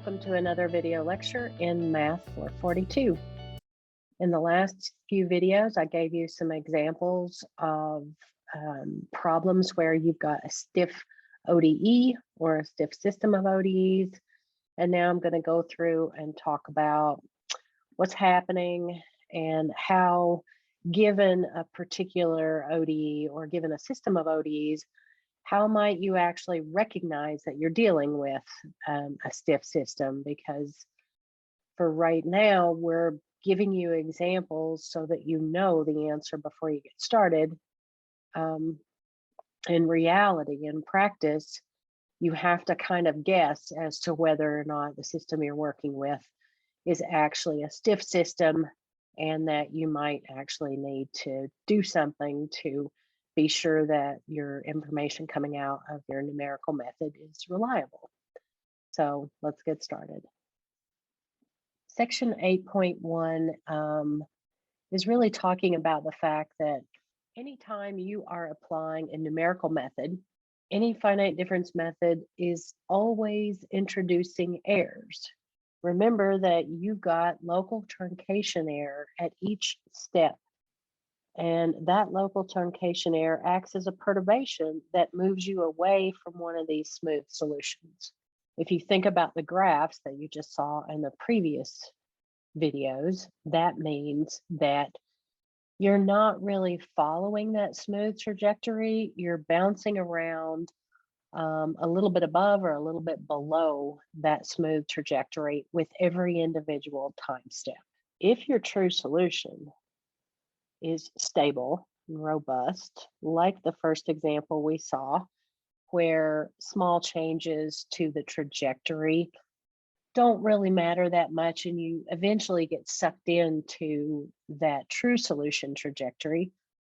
welcome to another video lecture in Math 442. In the last few videos, I gave you some examples of problems where you've got a stiff ODE or a stiff system of ODEs. And now I'm going to go through and talk about what's happening and how, given a particular ODE or given a system of ODEs, how might you actually recognize that you're dealing with a stiff system? Because for right now, we're giving you examples so that you know the answer before you get started. In reality, in practice, you have to kind of guess as to whether or not the system you're working with is actually a stiff system and that you might actually need to do something to be sure that your information coming out of your numerical method is reliable. So let's get started. Section 8.1 is really talking about the fact that anytime you are applying a numerical method, any finite difference method is always introducing errors. Remember that you've got local truncation error at each step. And that local truncation error acts as a perturbation that moves you away from one of these smooth solutions. If you think about the graphs that you just saw in the previous videos, that means that you're not really following that smooth trajectory. You're bouncing around a little bit above or a little bit below that smooth trajectory with every individual time step. If your true solution is stable and robust, like the first example we saw, where small changes to the trajectory don't really matter that much and you eventually get sucked into that true solution trajectory,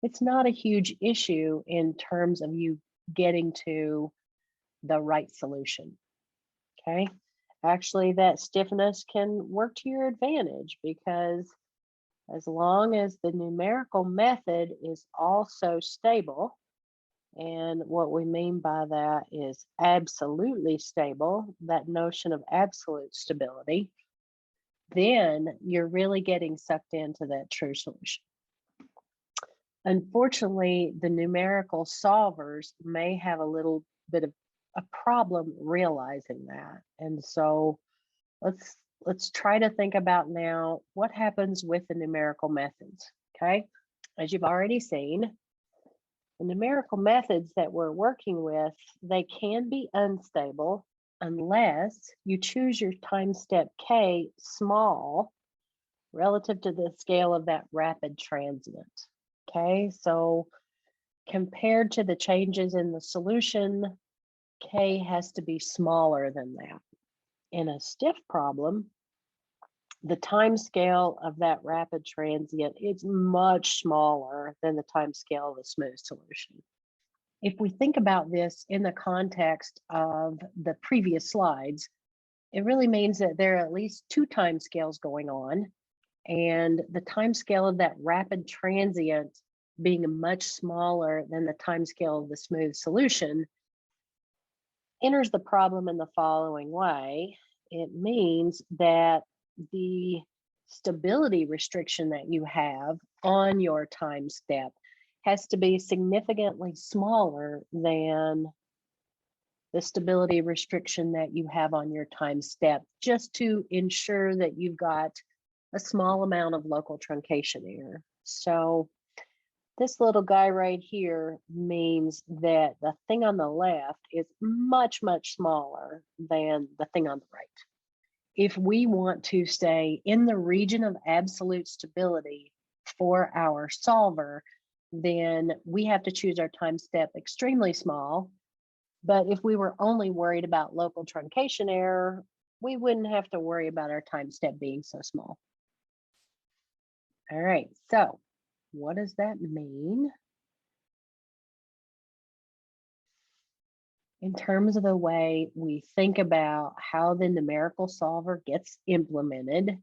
it's not a huge issue in terms of you getting to the right solution, okay? Actually, that stiffness can work to your advantage because as long as the numerical method is also stable, and what we mean by that is absolutely stable, that notion of absolute stability, then you're really getting sucked into that true solution. Unfortunately, the numerical solvers may have a little bit of a problem realizing that. And so let's try to think about now what happens with the numerical methods, okay? As you've already seen, the numerical methods that we're working with, they can be unstable unless you choose your time step K small relative to the scale of that rapid transient, okay? So compared to the changes in the solution, K has to be smaller than that. In a stiff problem, the time scale of that rapid transient is much smaller than the time scale of a smooth solution. If we think about this in the context of the previous slides, it really means that there are at least two time scales going on, and the time scale of that rapid transient being much smaller than the time scale of the smooth solution enters the problem in the following way. It means that the stability restriction that you have on your time step has to be significantly smaller than the stability restriction that you have on your time step, just to ensure that you've got a small amount of local truncation error. So this little guy right here means that the thing on the left is much, much smaller than the thing on the right. If we want to stay in the region of absolute stability for our solver, then we have to choose our time step extremely small. But if we were only worried about local truncation error, we wouldn't have to worry about our time step being so small. All right, so what does that mean in terms of the way we think about how the numerical solver gets implemented?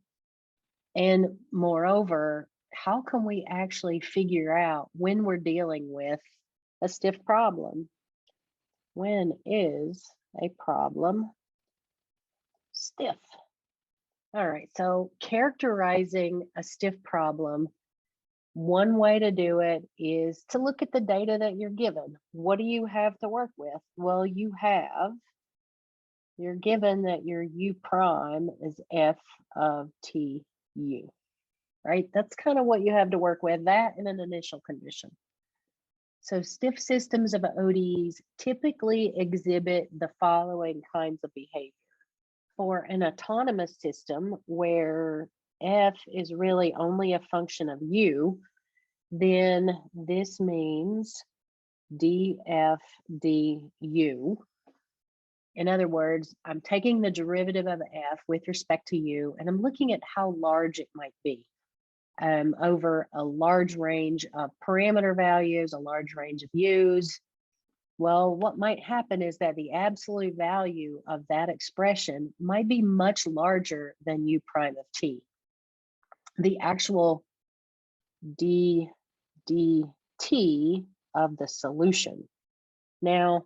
And moreover, how can we actually figure out when we're dealing with a stiff problem? When is a problem stiff. All right, so characterizing a stiff problem, one way to do it is to look at the data that you're given. What do you have to work with? Well, you're given that your U prime is F of TU, right? That's kind of what you have to work with, that and an initial condition. So stiff systems of ODEs typically exhibit the following kinds of behavior. For an autonomous system where F is really only a function of U, then this means dF du. In other words, I'm taking the derivative of F with respect to U, and I'm looking at how large it might be over a large range of parameter values, a large range of U's. Well, what might happen is that the absolute value of that expression might be much larger than U prime of T. The actual d dt of the solution. Now,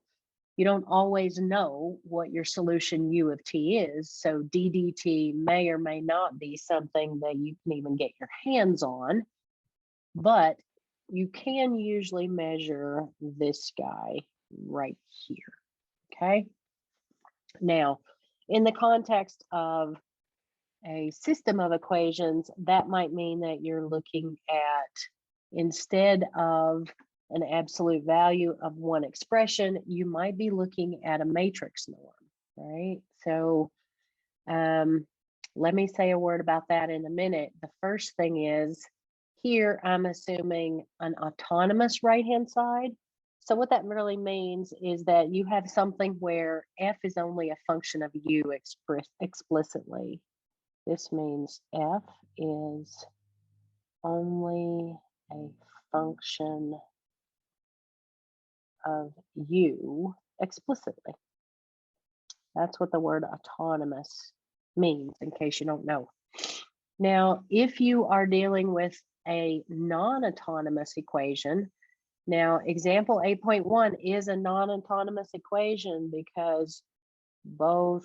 you don't always know what your solution U of T is, so ddt may or may not be something that you can even get your hands on, but you can usually measure this guy right here, okay? Now, in the context of a system of equations, that might mean that you're looking at, instead of an absolute value of one expression, you might be looking at a matrix norm, right? So let me say a word about that in a minute. The first thing is, here I'm assuming an autonomous right-hand side. So what that really means is that you have something where F is only a function of U explicitly. This means F is only a function of U explicitly. That's what the word autonomous means, in case you don't know. Now, if you are dealing with a non-autonomous equation, now example 8.1 is a non-autonomous equation because both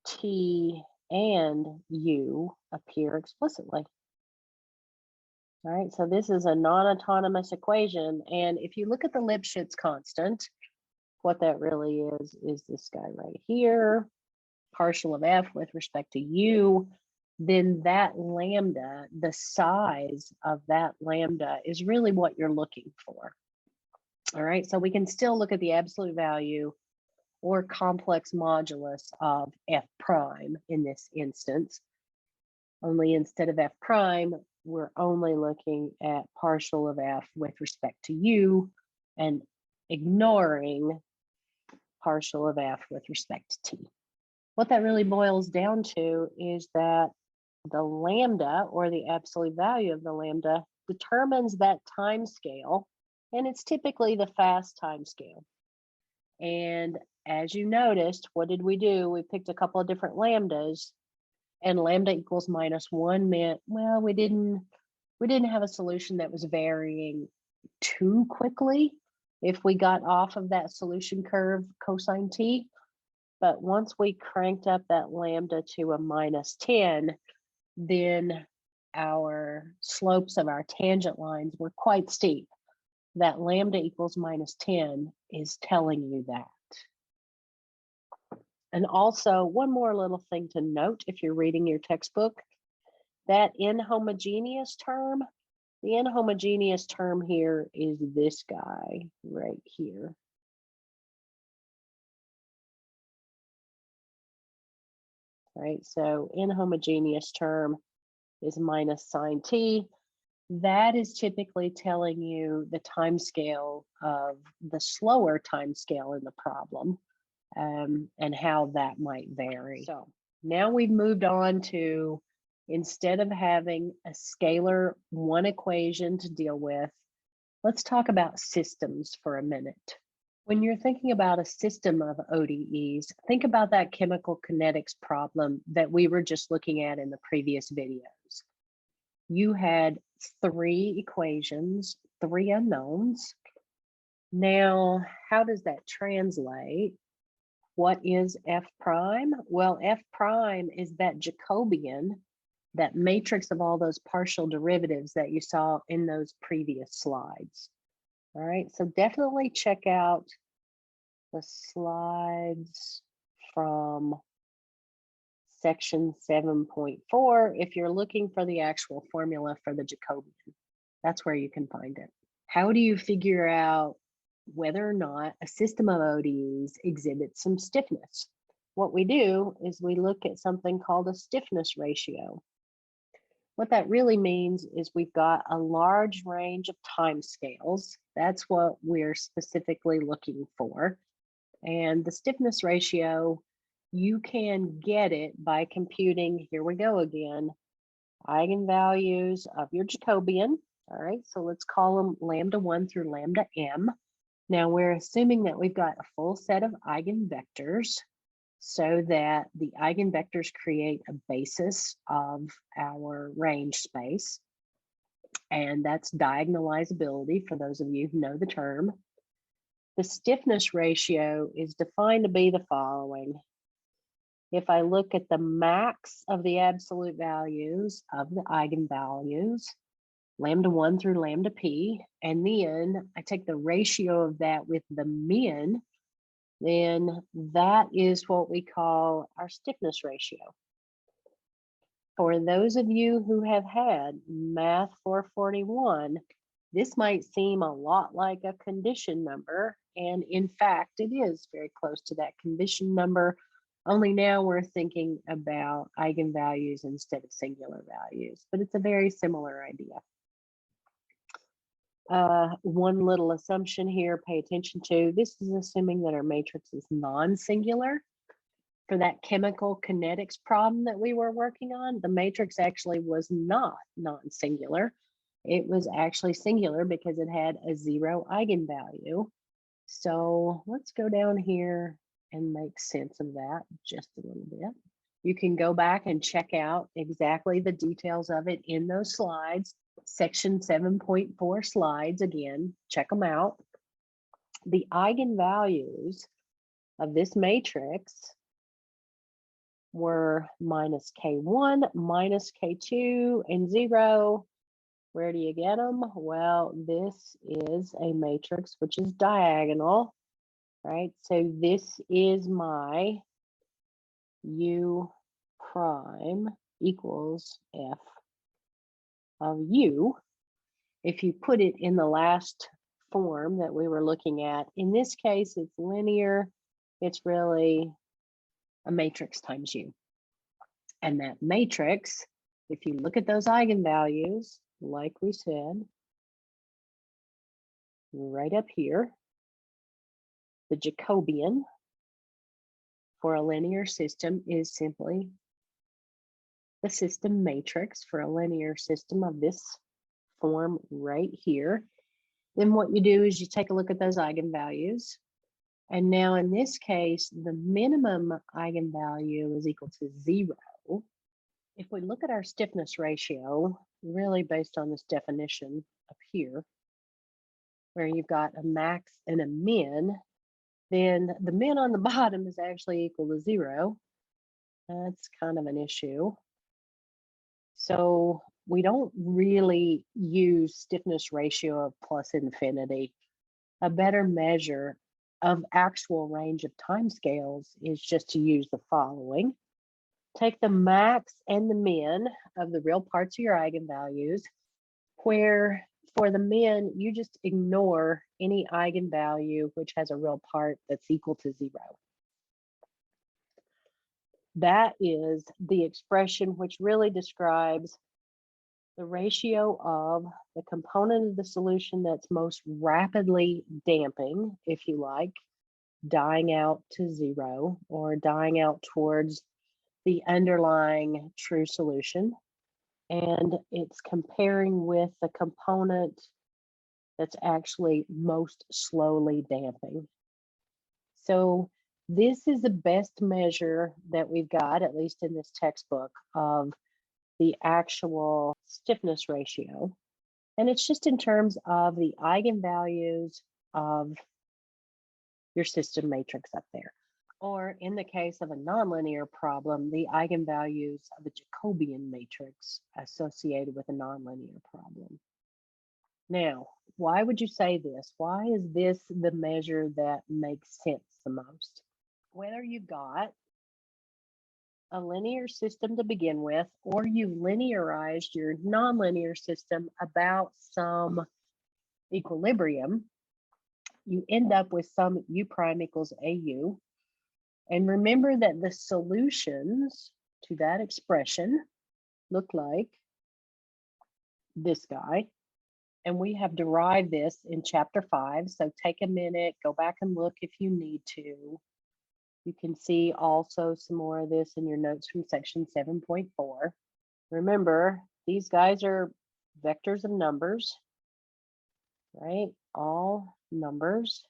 T and U appear explicitly. All right, so this is a non-autonomous equation. And if you look at the Lipschitz constant, what that really is this guy right here, partial of F with respect to U, then that lambda, the size of that lambda is really what you're looking for. All right, so we can still look at the absolute value or complex modulus of F prime in this instance. Only instead of F prime, we're only looking at partial of F with respect to U and ignoring partial of F with respect to T. What that really boils down to is that the lambda, or the absolute value of the lambda, determines that time scale, and it's typically the fast time scale. And as you noticed, what did we do? We picked a couple of different lambdas, and lambda equals -1 meant, well, we didn't have a solution that was varying too quickly if we got off of that solution curve cosine t. But once we cranked up that lambda to a -10, then our slopes of our tangent lines were quite steep. That lambda equals -10 is telling you that. And also, one more little thing to note if you're reading your textbook, that inhomogeneous term, the inhomogeneous term here is this guy right here. Right, so inhomogeneous term is minus sine t. That is typically telling you the time scale of the slower time scale in the problem, and how that might vary. So now we've moved on to, instead of having a scalar one equation to deal with, let's talk about systems for a minute. When you're thinking about a system of ODEs, think about that chemical kinetics problem that we were just looking at in the previous videos. You had 3 equations, 3 unknowns. Now, how does that translate What is F prime? Well, F prime is that Jacobian, that matrix of all those partial derivatives that you saw in those previous slides. All right, so definitely check out the slides from section 7.4 if you're looking for the actual formula for the Jacobian. That's where you can find it. How do you figure out whether or not a system of ODEs exhibits some stiffness? What we do is we look at something called a stiffness ratio. What that really means is we've got a large range of time scales. That's what we're specifically looking for. And the stiffness ratio, you can get it by computing, here we go again, eigenvalues of your Jacobian. All right, so let's call them lambda 1 through lambda m. Now we're assuming that we've got a full set of eigenvectors so that the eigenvectors create a basis of our range space. And that's diagonalizability for those of you who know the term. The stiffness ratio is defined to be the following. If I look at the max of the absolute values of the eigenvalues, lambda 1 through lambda p, and then I take the ratio of that with the min, then that is what we call our stiffness ratio. For those of you who have had Math 441, this might seem a lot like a condition number, and in fact, it is very close to that condition number, only now we're thinking about eigenvalues instead of singular values, but it's a very similar idea. One little assumption here, pay attention to, this is assuming that our matrix is non-singular. For that chemical kinetics problem that we were working on, the matrix actually was not non-singular. It was actually singular because it had a 0 eigenvalue. So let's go down here and make sense of that just a little bit. You can go back and check out exactly the details of it in those slides. Section 7.4 slides, again, check them out. The eigenvalues of this matrix were minus K1, minus K2, and 0. Where do you get them? Well, this is a matrix which is diagonal, right? So this is my U prime equals F of U. If you put it in the last form that we were looking at, in this case, it's linear. It's really a matrix times U. And that matrix, if you look at those eigenvalues, like we said, right up here, the Jacobian for a linear system is simply the system matrix for a linear system of this form right here. Then what you do is you take a look at those eigenvalues. And now in this case, the minimum eigenvalue is equal to 0. If we look at our stiffness ratio, really based on this definition up here, where you've got a max and a min, then the min on the bottom is actually equal to 0. That's kind of an issue. So we don't really use stiffness ratio of plus infinity. A better measure of actual range of timescales is just to use the following. Take the max and the min of the real parts of your eigenvalues, where for the min, you just ignore any eigenvalue which has a real part that's equal to 0. That is the expression which really describes the ratio of the component of the solution that's most rapidly damping, if you like, dying out to 0 or dying out towards the underlying true solution. And it's comparing with the component that's actually most slowly damping. So this is the best measure that we've got, at least in this textbook, of the actual stiffness ratio. And it's just in terms of the eigenvalues of your system matrix up there. Or in the case of a nonlinear problem, the eigenvalues of a Jacobian matrix associated with a nonlinear problem. Now, why would you say this? Why is this the measure that makes sense the most? Whether you've got a linear system to begin with, or you've linearized your nonlinear system about some equilibrium, you end up with some u prime equals AU. And remember that the solutions to that expression look like this guy. And we have derived this in chapter 5. So take a minute, go back and look if you need to. You can see also some more of this in your notes from section 7.4. Remember, these guys are vectors of numbers, right? All numbers.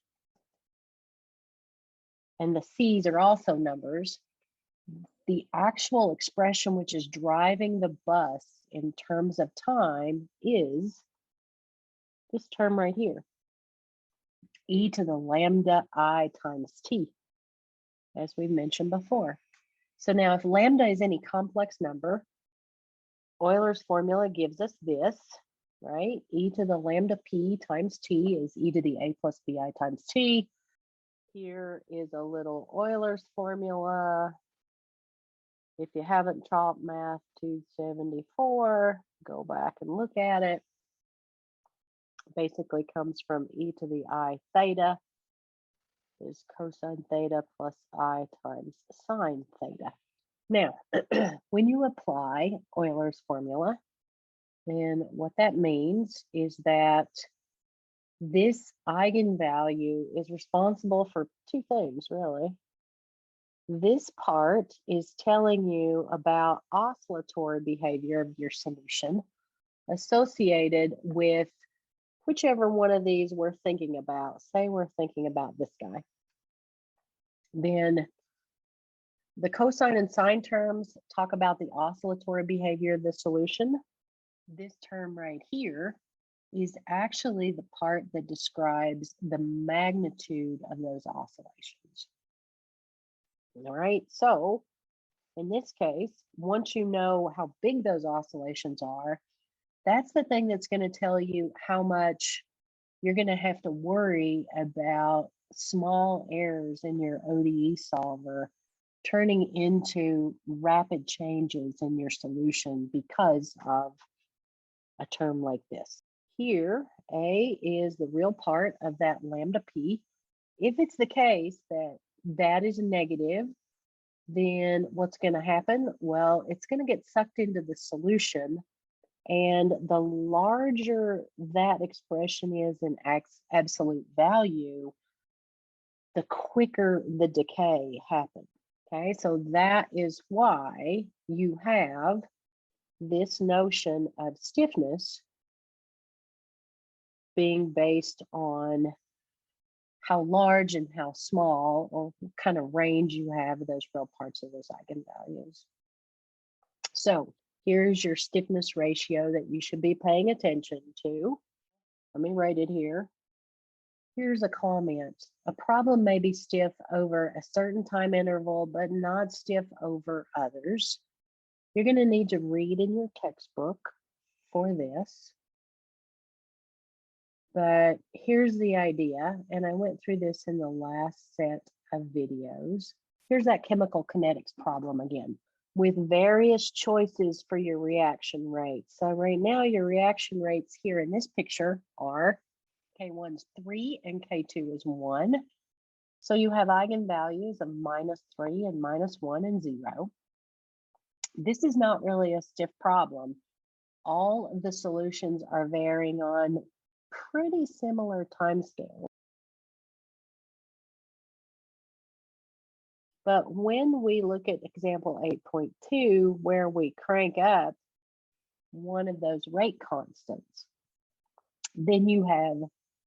And the C's are also numbers. The actual expression which is driving the bus in terms of time is this term right here, e to the lambda I times t, as we mentioned before. So now if lambda is any complex number, Euler's formula gives us this, right? E to the lambda p times t is e to the a plus bi times t. Here is a little Euler's formula. If you haven't taught Math 274, go back and look at it. Basically comes from e to the I theta is cosine theta plus I times sine theta. Now, when you apply Euler's formula, then what that means is that this eigenvalue is responsible for two things, really. This part is telling you about oscillatory behavior of your solution associated with whichever one of these we're thinking about. Say we're thinking about this guy. Then the cosine and sine terms talk about the oscillatory behavior of the solution. This term right here is actually the part that describes the magnitude of those oscillations. All right, so in this case, once you know how big those oscillations are, that's the thing that's going to tell you how much you're going to have to worry about small errors in your ODE solver turning into rapid changes in your solution because of a term like this. Here, A is the real part of that lambda p. If it's the case that that is negative, then what's going to happen? Well, it's going to get sucked into the solution. And the larger that expression is in absolute value, the quicker the decay happens. Okay, so that is why you have this notion of stiffness being based on how large and how small, or what kind of range you have of those real parts of those eigenvalues. So here's your stiffness ratio that you should be paying attention to. Let me write it here. Here's a comment. A problem may be stiff over a certain time interval, but not stiff over others. You're going to need to read in your textbook for this. But here's the idea, and I went through this in the last set of videos. Here's that chemical kinetics problem again, with various choices for your reaction rates. So right now, your reaction rates here in this picture are K1's 3 and K2 is 1. So you have eigenvalues of -3 and -1 and 0. This is not really a stiff problem. All of the solutions are varying on pretty similar timescales. But when we look at example 8.2, where we crank up one of those rate constants, then you have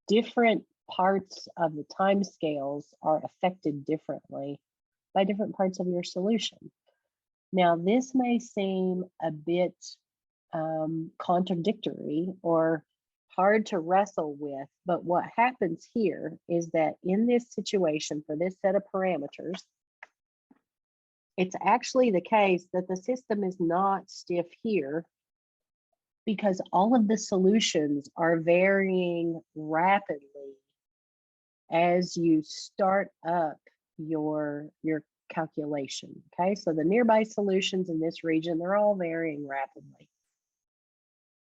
different parts of the timescales are affected differently by different parts of your solution. Now, this may seem a bit contradictory or hard to wrestle with, but what happens here is that in this situation, for this set of parameters, it's actually the case that the system is not stiff here because all of the solutions are varying rapidly as you start up your calculation. Okay, so the nearby solutions in this region, they're all varying rapidly.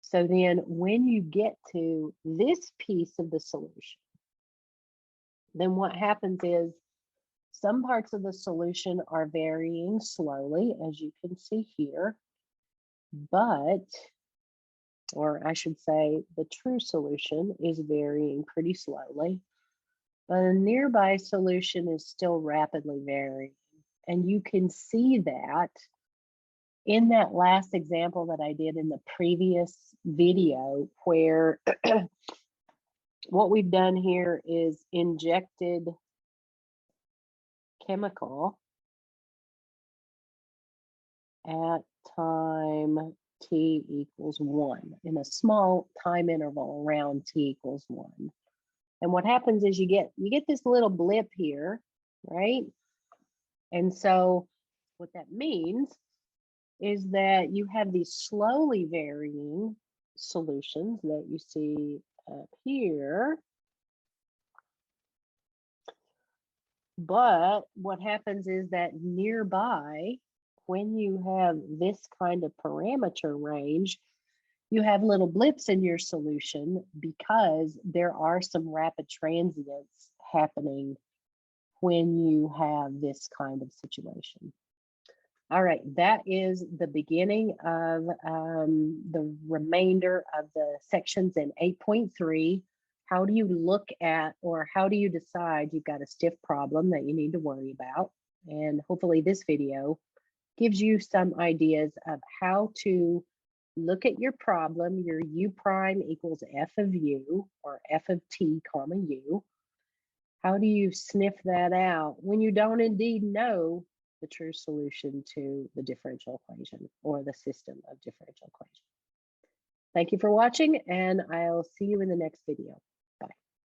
So then when you get to this piece of the solution, then what happens is some parts of the solution are varying slowly, as you can see here, but, or I should say, the true solution is varying pretty slowly, but a nearby solution is still rapidly varying. And you can see that in that last example that I did in the previous video, where what we've done here is injected chemical at time t equals 1 in a small time interval around t equals 1. And what happens is you get this little blip here, right? And so what that means is that you have these slowly varying solutions that you see up here. But what happens is that nearby, when you have this kind of parameter range, you have little blips in your solution because there are some rapid transients happening when you have this kind of situation. All right, that is the beginning of the remainder of the sections in 8.3. How do you look at, or how do you decide you've got a stiff problem that you need to worry about? And hopefully this video gives you some ideas of how to look at your problem, your u prime equals f of u, or f of t comma u. How do you sniff that out when you don't indeed know the true solution to the differential equation or the system of differential equations? Thank you for watching, and I'll see you in the next video.